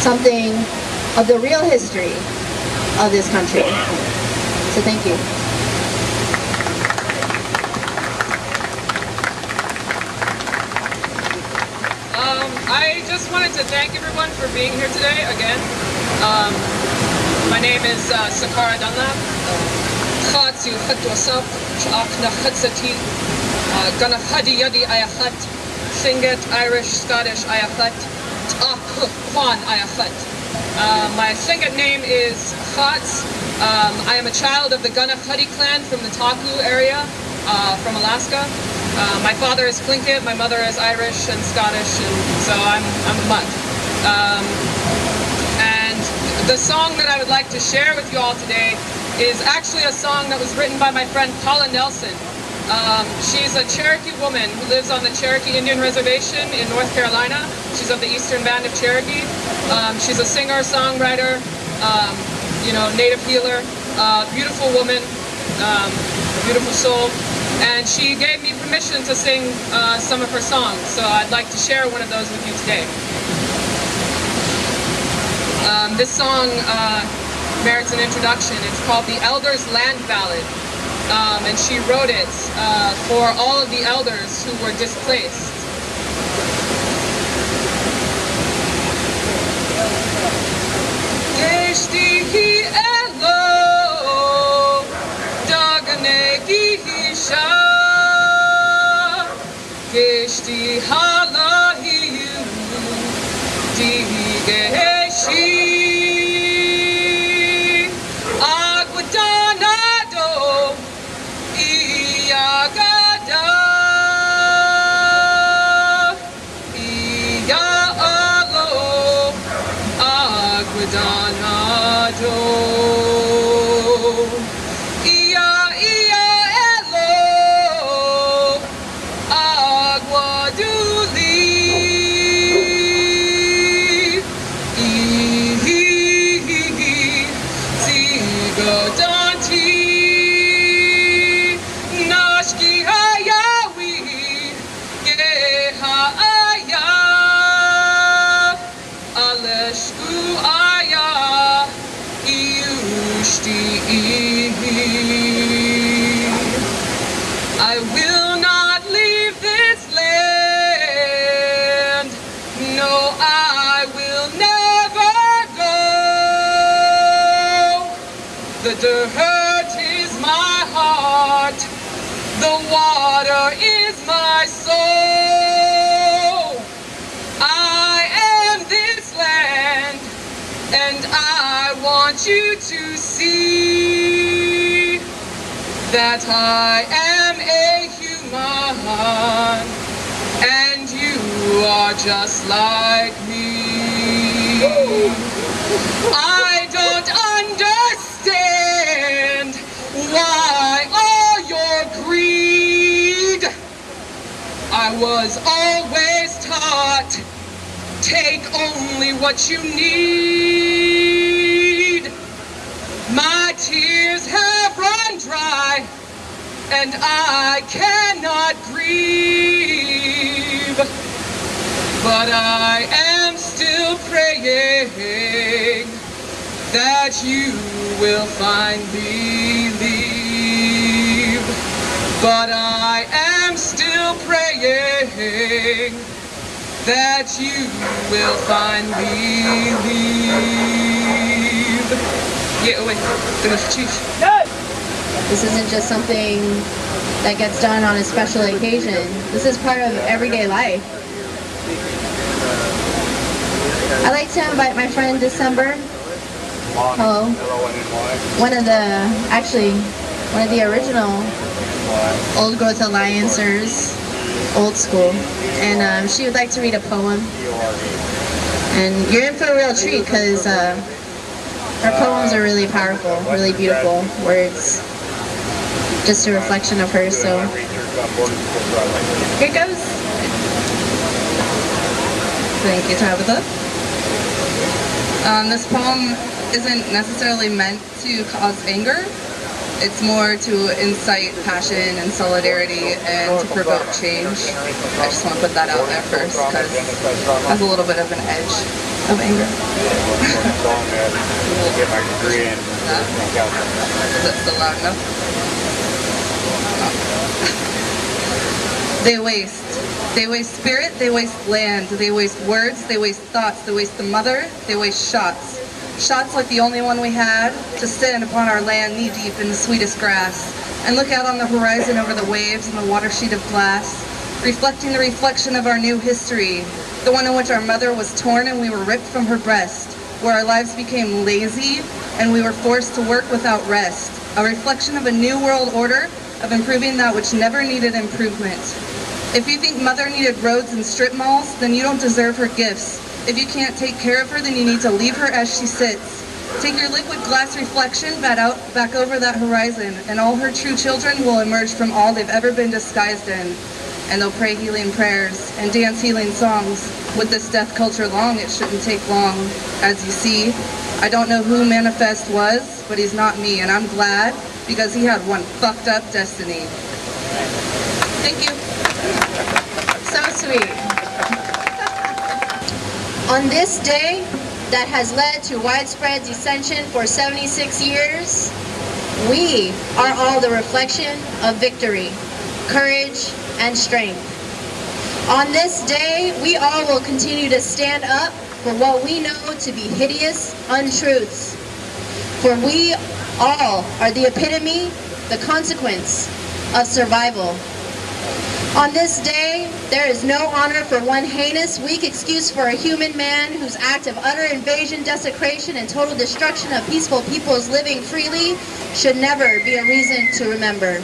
something of the real history of this country. So thank you. I just wanted to thank everyone for being here today again. My name is Sakara Dunlap. Khatsu Khatwasap, Chakna Khatsati, Gana Hadi Yadi Ayakhat, Singet, Irish, Scottish Ayakhat, Ta'ak Kwan Ayakhat. My Singet name is Khats. I am a child of the Gunnakhudi clan from the Taku area, from Alaska. My father is Tlingit, my mother is Irish and Scottish, and so I'm a mutt. And the song that I would like to share with you all today is actually a song that was written by my friend Paula Nelson. She's a Cherokee woman who lives on the Cherokee Indian Reservation in North Carolina. She's of the Eastern Band of Cherokee. She's a singer, songwriter, native healer, beautiful woman, beautiful soul. And she gave me permission to sing some of her songs, so I'd like to share one of those with you today. This song merits an introduction. It's called The Elders' Land Ballad, and she wrote it for all of the elders who were displaced. Geshti halahiyu digeshi agwadanado iyagada iyalo agwadanado I will not leave this land. No, I will never go. The dirt is my heart. The water is my soul. I am this land, and I want you to see that I am a human, and you are just like me. I don't understand why all your greed. I was always taught, take only what you need. My tears have run dry, and I cannot grieve. But I am still praying that you will find believe. But I am still praying that you will find believe. Get away. This isn't just something that gets done on a special occasion. This is part of everyday life. I'd like to invite my friend December. Hello. One of the original Old Growth Alliancers, old school. And she would like to read a poem. And you're in for a real treat because her poems are really powerful, really beautiful words. Just a reflection of her, so here it goes. Thank you, Tabitha. This poem isn't necessarily meant to cause anger. It's more to incite passion and solidarity and to provoke change. I just want to put that out there first because it has a little bit of an edge. of anger. Get my degree in California. Is that still loud enough? They waste. They waste spirit, they waste land, they waste words, they waste thoughts, they waste the mother, they waste shots. Shots like the only one we had, to stand upon our land knee-deep in the sweetest grass, and look out on the horizon over the waves and the water sheet of glass, reflecting the reflection of our new history, the one in which our mother was torn and we were ripped from her breast, where our lives became lazy and we were forced to work without rest, a reflection of a new world order of improving that which never needed improvement. If you think mother needed roads and strip malls, then you don't deserve her gifts. If you can't take care of her, then you need to leave her as she sits. Take your liquid glass reflection back over that horizon, and all her true children will emerge from all they've ever been disguised in. And they'll pray healing prayers and dance healing songs. With this death culture long, it shouldn't take long. As you see, I don't know who Manifest was, but he's not me, and I'm glad, because he had one fucked up destiny. Thank you. So sweet. On this day that has led to widespread dissension for 76 years, we are all the reflection of victory, courage, and strength. On this day, we all will continue to stand up for what we know to be hideous untruths. For we all are the epitome, the consequence of survival. On this day, there is no honor for one heinous, weak excuse for a human man whose act of utter invasion, desecration, and total destruction of peaceful peoples living freely should never be a reason to remember.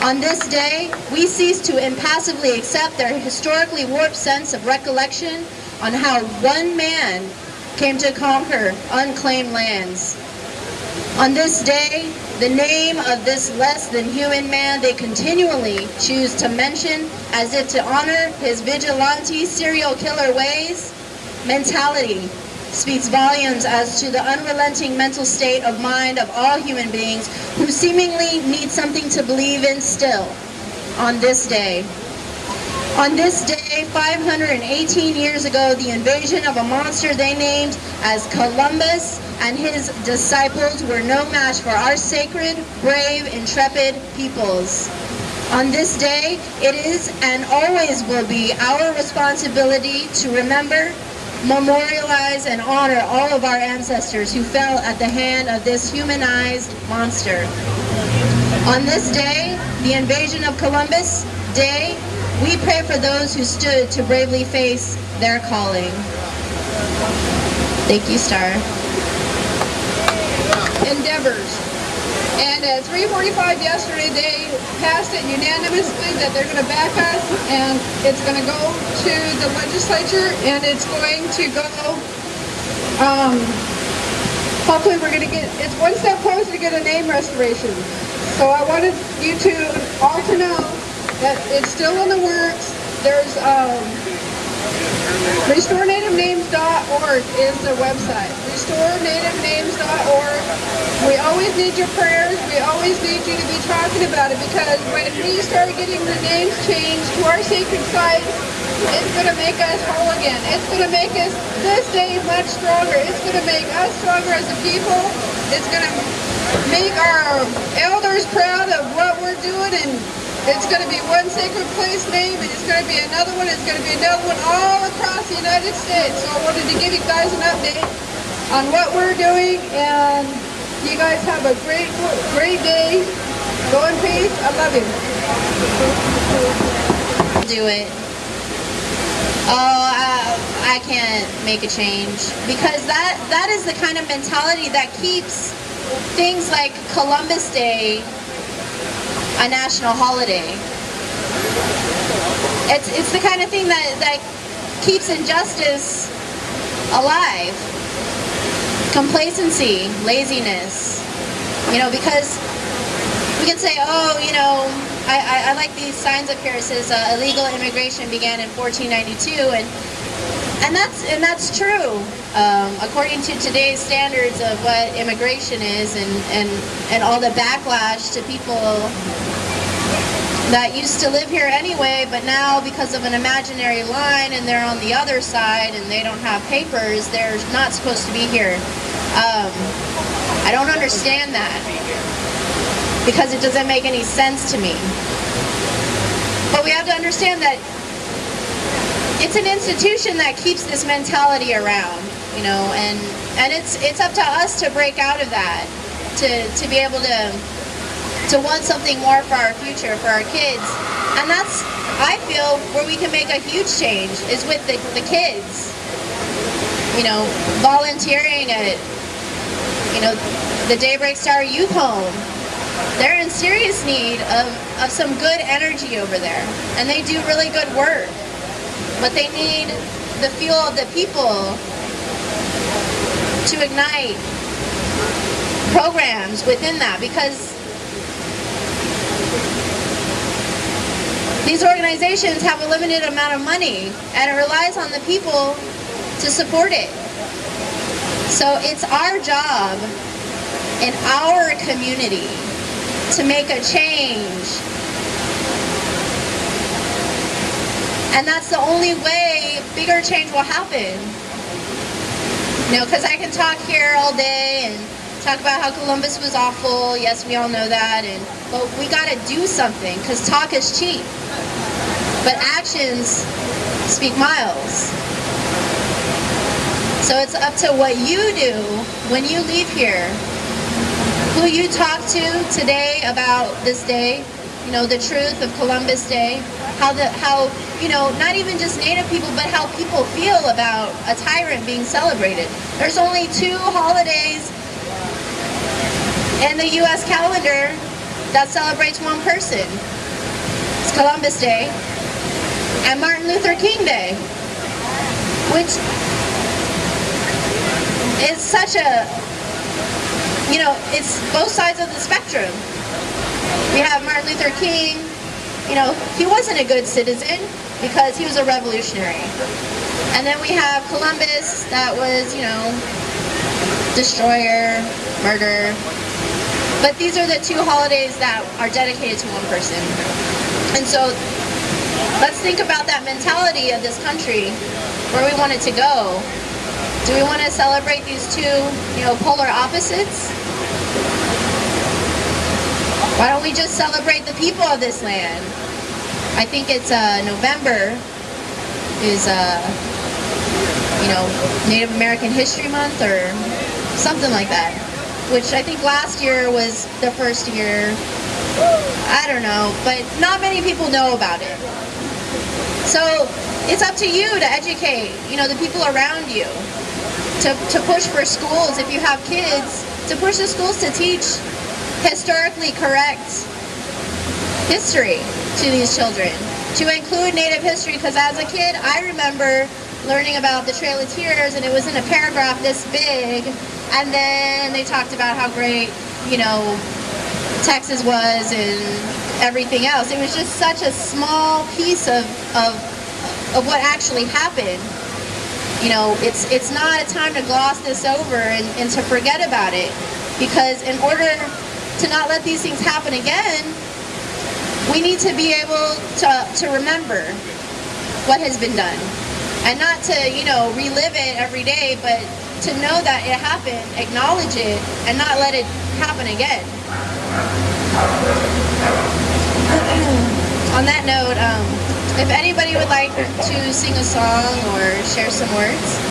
On this day, we cease to impassively accept their historically warped sense of recollection on how one man came to conquer unclaimed lands. On this day, the name of this less than human man they continually choose to mention as if to honor his vigilante serial killer ways, mentality, speaks volumes as to the unrelenting mental state of mind of all human beings who seemingly need something to believe in still on this day. On this day, 518 years ago, the invasion of a monster they named as Columbus and his disciples were no match for our sacred, brave, intrepid peoples. On this day, it is and always will be our responsibility to remember, memorialize, and honor all of our ancestors who fell at the hand of this humanized monster. On this day, the invasion of Columbus Day, we pray for those who stood to bravely face their calling. Thank you, Star. Endeavors. And at 3:45 yesterday, they passed it unanimously that they're going to back us, and it's going to go to the legislature, and it's going to go, hopefully we're going to get, it's one step closer to get a name restoration. So I wanted you to all to know that it's still in the works. There's RestoreNativeNames.org is their website. RestoreNativeNames.org. We always need your prayers. We always need you to be talking about it, because when we start getting the names changed to our sacred sites, it's going to make us whole again. It's going to make us this day much stronger. It's going to make us stronger as a people. It's going to make our elders proud of what we're doing, and it's going to be one sacred place name, and it's going to be another one, it's going to be another one all across the United States. So I wanted to give you guys an update on what we're doing, and you guys have a great day. Go in peace. I love you. Do it. Oh, I can't make a change, because that is the kind of mentality that keeps things like Columbus Day a national holiday. It's the kind of thing that keeps injustice alive. Complacency, laziness. Because we can say, oh, I like these signs up here. It says illegal immigration began in 1492, and that's true. According to today's standards of what immigration is, and all the backlash to people that used to live here anyway, but now because of an imaginary line and they're on the other side and they don't have papers, they're not supposed to be here. I don't understand that because it doesn't make any sense to me. But we have to understand that it's an institution that keeps this mentality around, you know, and it's up to us to break out of that, to be able to want something more for our future, for our kids. And that's, I feel, where we can make a huge change is with the kids. You know, volunteering at, you know, the Daybreak Star Youth Home. They're in serious need of some good energy over there. And they do really good work. But they need the fuel of the people to ignite programs within that, because these organizations have a limited amount of money and it relies on the people to support it. So it's our job in our community to make a change. And that's the only way bigger change will happen. You know, because I can talk here all day and talk about how Columbus was awful. Yes, we all know that. But we got to do something, because talk is cheap. But actions speak miles. So it's up to what you do when you leave here. Who you talk to today about this day, you know, the truth of Columbus Day, how you know, not even just Native people, but how people feel about a tyrant being celebrated. There's only 2 holidays in the U.S. calendar that celebrates one person. It's Columbus Day and Martin Luther King Day, which is such a, you know, it's both sides of the spectrum. We have Martin Luther King, you know, he wasn't a good citizen because he was a revolutionary. And then we have Columbus, that was, you know, destroyer, murder. But these are the 2 holidays that are dedicated to one person. And so let's think about that mentality of this country, where we want it to go. Do we want to celebrate these 2, you know, polar opposites? Why don't we just celebrate the people of this land? I think it's November is, you know, Native American History Month or something like that, which I think last year was the first year. I don't know, but not many people know about it. So it's up to you to educate, you know, the people around you, to push for schools, if you have kids, to push the schools to teach historically correct history to these children, to include Native history, because as a kid I remember learning about the Trail of Tears and it was in a paragraph this big, and then they talked about how great, you know, Texas was and everything else. It was just such a small piece of what actually happened. You know, it's not a time to gloss this over and to forget about it, because in order to not let these things happen again, we need to be able to remember what has been done, and not to, you know, relive it every day, but to know that it happened, acknowledge it, and not let it happen again. On that note, if anybody would like to sing a song or share some words.